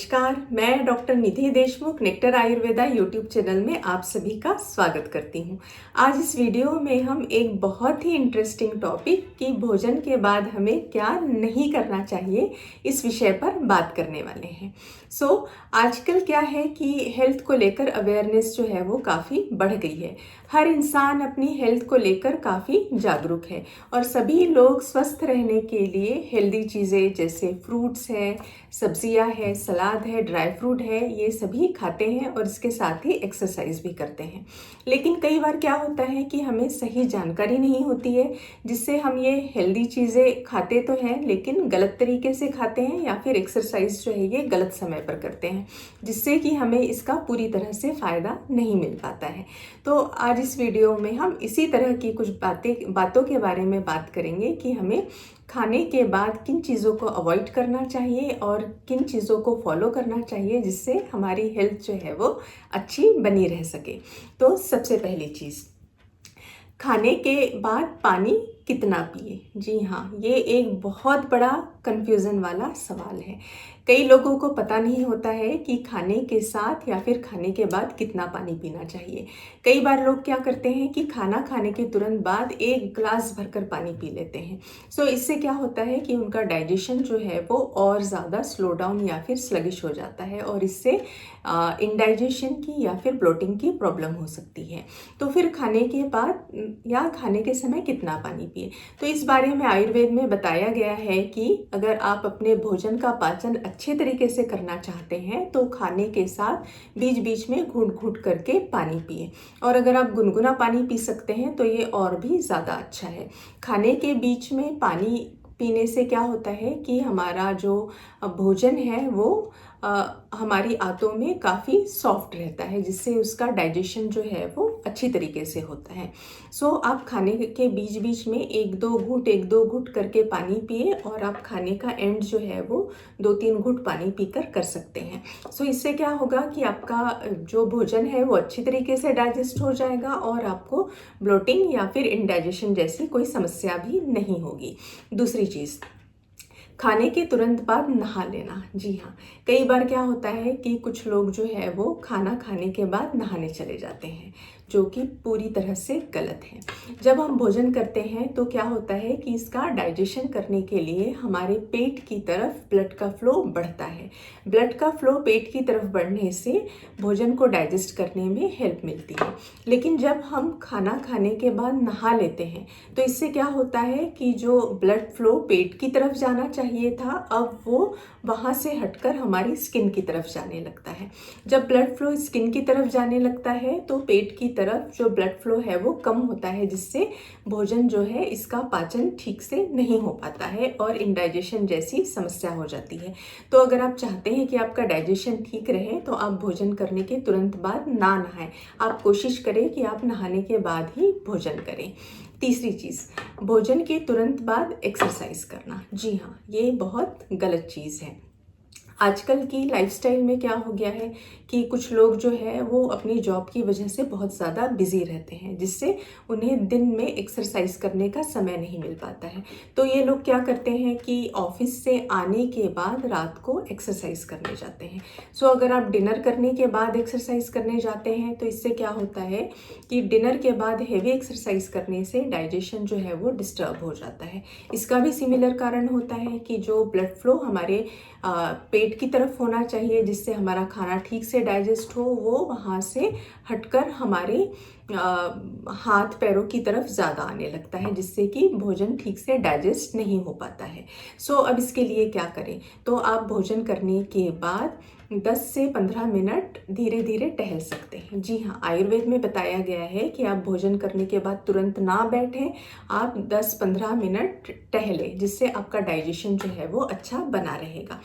नमस्कार, मैं doctor Nidhi Deshmukh Nectar Ayurveda YouTube channel में आप सभी का स्वागत करती हूँ। आज इस वीडियो में हम एक बहुत ही इंटरेस्टिंग टॉपिक कि भोजन के बाद हमें क्या नहीं करना चाहिए इस विषय पर बात करने वाले हैं। आजकल क्या है कि हेल्थ को लेकर अवेयरनेस जो है वो काफ़ी बढ़ गई है। हर इंसान अपनी हेल्थ को लेकर काफ़ी जागरूक है और सभी लोग स्वस्थ रहने के लिए हेल्दी चीज़ें जैसे फ्रूट्स है, सब्जियां है, सलाद है, ड्राई फ्रूट है, ये सभी खाते हैं और इसके साथ ही एक्सरसाइज भी करते हैं। लेकिन कई बार क्या होता है कि हमें सही जानकारी नहीं होती है, जिससे हम ये हेल्दी चीज़ें खाते तो हैं लेकिन गलत तरीके से खाते हैं या फिर एक्सरसाइज जो है ये गलत समय पर करते हैं, जिससे कि हमें इसका पूरी तरह से फ़ायदा नहीं मिल पाता है। तो आज इस वीडियो में हम इसी तरह की कुछ बातों के बारे में बात करेंगे कि हमें खाने के बाद किन चीज़ों को अवॉइड करना चाहिए और किन चीज़ों को फॉलो करना चाहिए जिससे हमारी हेल्थ जो है वो अच्छी बनी रह सके। तो सबसे पहली चीज़, खाने के बाद पानी कितना पिए। जी हाँ, ये एक बहुत बड़ा कंफ्यूजन वाला सवाल है। कई लोगों को पता नहीं होता है कि खाने के साथ या फिर खाने के बाद कितना पानी पीना चाहिए। कई बार लोग क्या करते हैं कि खाना खाने के तुरंत बाद एक ग्लास भरकर पानी पी लेते हैं। इससे क्या होता है कि उनका डाइजेशन जो है वो और ज़्यादा स्लो डाउन या फिर स्लगिश हो जाता है और इससे इंडाइजेशन की या फिर ब्लोटिंग की प्रॉब्लम हो सकती है। तो फिर खाने के बाद या खाने के समय कितना पानी पिए, तो इस बारे में आयुर्वेद में बताया गया है कि अगर आप अपने भोजन का पाचन अच्छे तरीके से करना चाहते हैं तो खाने के साथ बीच बीच में घूंट घूंट करके पानी पिए, और अगर आप गुनगुना पानी पी सकते हैं तो ये और भी ज़्यादा अच्छा है। खाने के बीच में पानी पीने से क्या होता है कि हमारा जो भोजन है वो हमारी आंतों में काफ़ी सॉफ्ट रहता है, जिससे उसका डाइजेशन जो है वो अच्छी तरीके से होता है। आप खाने के बीच बीच में एक दो घूंट करके पानी पिए और आप खाने का एंड जो है वो 2-3 घूंट पानी पीकर कर सकते हैं। इससे क्या होगा कि आपका जो भोजन है वो अच्छी तरीके से डाइजेस्ट हो जाएगा और आपको ब्लोटिंग या फिर इंडाइजेशन जैसी कोई समस्या भी नहीं होगी। दूसरी चीज़, खाने के तुरंत बाद नहा लेना। जी हाँ, कई बार क्या होता है कि कुछ लोग जो है वो खाना खाने के बाद नहाने चले जाते हैं, जो कि पूरी तरह से गलत है। जब हम भोजन करते हैं तो क्या होता है कि इसका डाइजेशन करने के लिए हमारे पेट की तरफ ब्लड का फ्लो बढ़ता है। ब्लड का फ्लो पेट की तरफ बढ़ने से भोजन को डाइजेस्ट करने में हेल्प मिलती है। लेकिन जब हम खाना खाने के बाद नहा लेते हैं तो इससे क्या होता है कि जो ब्लड फ्लो पेट की तरफ जाना चाहिए था, अब वो वहाँ से हटकर हमारी स्किन की तरफ जाने लगता है। जब ब्लड फ्लो स्किन की तरफ जाने लगता है तो पेट की तरफ जो ब्लड फ्लो है वो कम होता है, जिससे भोजन जो है इसका पाचन ठीक से नहीं हो पाता है और इंडाइजेशन जैसी समस्या हो जाती है। तो अगर आप चाहते हैं कि आपका डाइजेशन ठीक रहे तो आप भोजन करने के तुरंत बाद ना नहाएं। आप कोशिश करें कि आप नहाने के बाद ही भोजन करें। तीसरी चीज़, भोजन के तुरंत बाद एक्सरसाइज करना। जी हाँ, ये बहुत गलत चीज़ है। आजकल की लाइफस्टाइल में क्या हो गया है कि कुछ लोग जो है वो अपनी जॉब की वजह से बहुत ज़्यादा बिजी रहते हैं, जिससे उन्हें दिन में एक्सरसाइज करने का समय नहीं मिल पाता है। तो ये लोग क्या करते हैं कि ऑफिस से आने के बाद रात को एक्सरसाइज करने जाते हैं। अगर आप डिनर करने के बाद एक्सरसाइज करने जाते हैं तो इससे क्या होता है कि डिनर के बाद हेवी एक्सरसाइज करने से डाइजेशन जो है वो डिस्टर्ब हो जाता है। इसका भी सिमिलर कारण होता है कि जो ब्लड फ्लो हमारे पेट की तरफ होना चाहिए जिससे हमारा खाना ठीक से डाइजेस्ट हो, वो वहाँ से हटकर हमारे हाथ पैरों की तरफ ज़्यादा आने लगता है, जिससे कि भोजन ठीक से डाइजेस्ट नहीं हो पाता है। अब इसके लिए क्या करें, तो आप भोजन करने के बाद 10 से 15 मिनट धीरे धीरे टहल सकते हैं। जी हाँ, आयुर्वेद में बताया गया है कि आप भोजन करने के बाद तुरंत ना बैठें, आप 10-15 मिनट टहलें, जिससे आपका डाइजेशन जो है वो अच्छा बना रहेगा।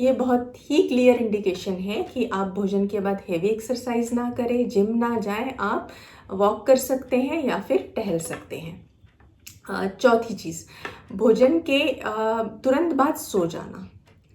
ये बहुत ही क्लियर इंडिकेशन है कि आप भोजन के बाद हेवी एक्सरसाइज ना करें, जिम ना जाएं, आप वॉक कर सकते हैं या फिर टहल सकते हैं। चौथी चीज़, भोजन के तुरंत बाद सो जाना।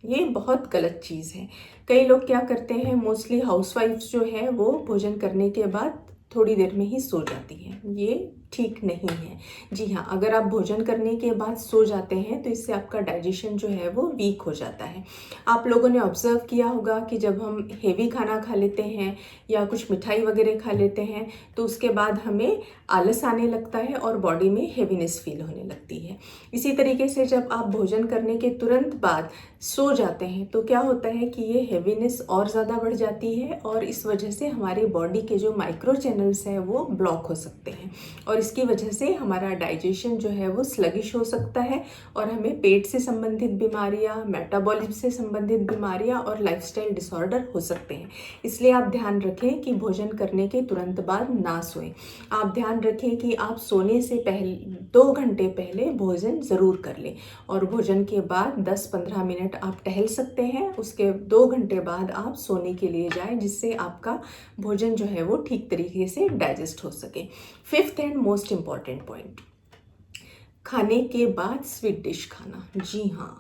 ये बहुत गलत चीज़ है। कई लोग क्या करते हैं, मोस्टली हाउसवाइफ्स जो है वो भोजन करने के बाद थोड़ी देर में ही सो जाती हैं। ये ठीक नहीं है। जी हाँ, अगर आप भोजन करने के बाद सो जाते हैं तो इससे आपका डाइजेशन जो है वो वीक हो जाता है। आप लोगों ने ऑब्ज़र्व किया होगा कि जब हम हेवी खाना खा लेते हैं या कुछ मिठाई वगैरह खा लेते हैं तो उसके बाद हमें आलस आने लगता है और बॉडी में हेवीनेस फील होने लगती है। इसी तरीके से जब आप भोजन करने के तुरंत बाद सो जाते हैं तो क्या होता है कि ये हेवीनेस और ज़्यादा बढ़ जाती है और इस वजह से हमारी बॉडी के जो माइक्रो चैनल्स हैं वो ब्लॉक हो सकते हैं और इसकी वजह से हमारा डाइजेशन जो है वो स्लगिश हो सकता है और हमें पेट से संबंधित बीमारियां, मेटाबॉलिज्म से संबंधित बीमारियां और लाइफस्टाइल डिसऑर्डर हो सकते हैं। इसलिए आप ध्यान रखें कि भोजन करने के तुरंत बाद ना सोएं। आप ध्यान रखें कि आप सोने से पहले 2 घंटे पहले भोजन ज़रूर कर लें और भोजन के बाद 10-15 मिनट आप टहल सकते हैं। उसके 2 घंटे बाद आप सोने के लिए जाएं जिससे आपका भोजन जो है वो ठीक तरीके से डाइजेस्ट हो सके। 5th and most important point, खाने के बाद स्वीट डिश खाना। जी हाँ,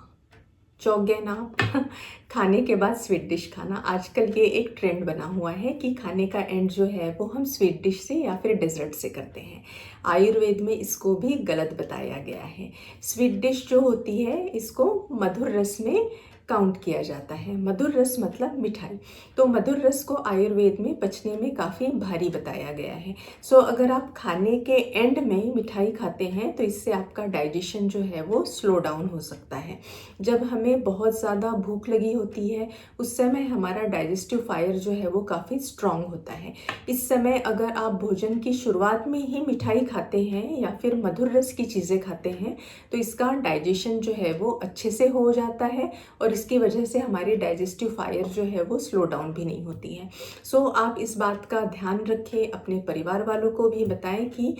चौंक गए ना आप? खाने के बाद स्वीट डिश खाना, आजकल ये एक ट्रेंड बना हुआ है कि खाने का एंड जो है वो हम स्वीट डिश से या फिर डेजर्ट से करते हैं। आयुर्वेद में इसको भी गलत बताया गया है। स्वीट डिश जो होती है इसको मधुर रस में काउंट किया जाता है। मधुर रस मतलब मिठाई। तो मधुर रस को आयुर्वेद में पचने में काफ़ी भारी बताया गया है। सो अगर आप खाने के एंड में मिठाई खाते हैं तो इससे आपका डाइजेशन जो है वो स्लो डाउन हो सकता है। जब हमें बहुत ज़्यादा भूख लगी होती है उस समय हमारा डाइजेस्टिव फायर जो है वो काफ़ी स्ट्रांग होता है। इस समय अगर आप भोजन की शुरुआत में ही मिठाई खाते हैं या फिर मधुर रस की चीज़ें खाते हैं तो इसका डाइजेशन जो है वो अच्छे से हो जाता है और इसकी वजह से हमारी डाइजेस्टिव फायर जो है वो स्लो डाउन भी नहीं होती है। सो आप इस बात का ध्यान रखें, अपने परिवार वालों को भी बताएं कि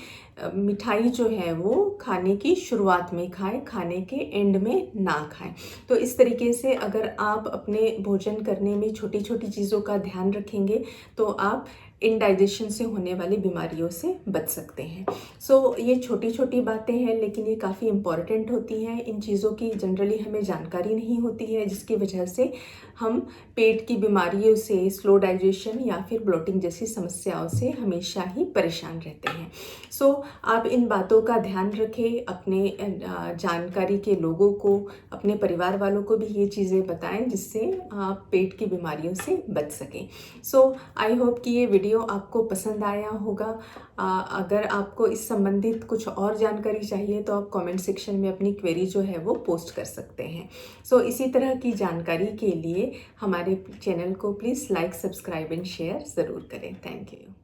मिठाई जो है वो खाने की शुरुआत में खाएं, खाने के एंड में ना खाएं। तो इस तरीके से अगर आप अपने भोजन करने में छोटी छोटी चीज़ों का ध्यान रखेंगे तो आप इनडाइजेशन से होने वाली बीमारियों से बच सकते हैं। सो ये छोटी छोटी बातें हैं लेकिन ये काफ़ी इम्पॉर्टेंट होती हैं। इन चीज़ों की जनरली हमें जानकारी नहीं होती है जिसकी वजह से हम पेट की बीमारियों से, स्लो डाइजेशन या फिर ब्लोटिंग जैसी समस्याओं से हमेशा ही परेशान रहते हैं। सो आप इन बातों का ध्यान रखें, अपने जानकारी के लोगों को, अपने परिवार वालों को भी ये चीज़ें बताएं जिससे आप पेट की बीमारियों से बच सकें। सो आई होप कि ये वीडियो आपको पसंद आया होगा। अगर आपको इस संबंधित कुछ और जानकारी चाहिए तो आप कमेंट सेक्शन में अपनी क्वेरी जो है वो पोस्ट कर सकते हैं। सो इसी तरह की जानकारी के लिए हमारे चैनल को please like, subscribe and share ज़रूर करें। Thank you.